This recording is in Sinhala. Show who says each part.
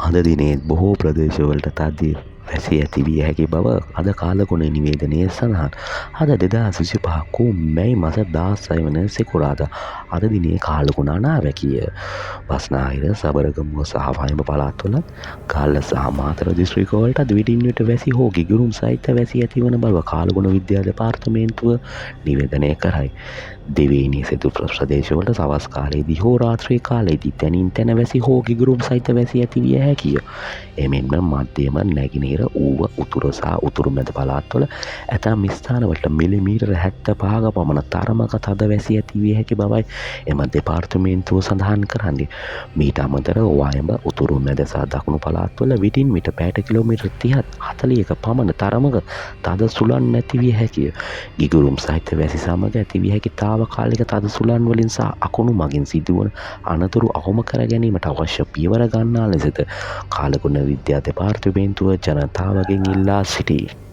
Speaker 1: අද දිනේත් බොහෝ ප්‍රදේශවලට තද්දී වැසි ඇති විය හැකි බව අද කාලගුණ නිවේදනයේ සඳහන්. අද 2025 මැයි මාස 16 වන සිකුරාදා අද දිනේ කාලගුණ අනාවැකිය. බස්නාහිර, සබරගමුව සහ වයඹ පළාත්වල ගල්ල සහ මාතර දිස්ත්‍රික්කවලට විටින් විට වැසි හෝ ගිගුරුම් සහිත වැසි ඇතිවන බව කාලගුණ විද්‍යා දෙපාර්තමේන්තුව නිවේදනය කරයි. දෙවේනි සිදු ප්‍රදේශවලට සවස් කාලයේදී හෝ රාත්‍රී කාලයේදී තැනින් තැන වැසි හෝ ගිගුරුම් සහිත වැසි ඇති විය හැකිය. එමෙන්ම මධ්‍යම නැගෙනහිර ඌව උතුර සහ උතුරු මැද පළාත්වල ඇතැම් ස්ථානවලට මිලිමීටර 75ක පමණ තරමක තද වැසි ඇති විය හැකි බවයි එම දෙපාර්තමේන්තුව සඳහන් කරන්නේ. මීට අමතරව වයඹ උතුරු මැද සහ දකුණු පළාත්වල විටින් විට පැයට කිලෝමීටර් 30-40ක පමණ තරමක තද සුළං ඇති විය හැකිය. ගිගුරුම් සහිත වැසි සමග ඇති විය හැකි තාවකාලික තද සුළං වලින් සහ අකුණු මගින් සිදුවන අනතුරු අවම කර ගැනීමට අවශ්‍ය පියවර ගන්නා ලෙසද කාලගුණ විද්‍යා දෙපාර්තමේන්තුව ජනතාවගෙන් ඉල්ලා සිටී.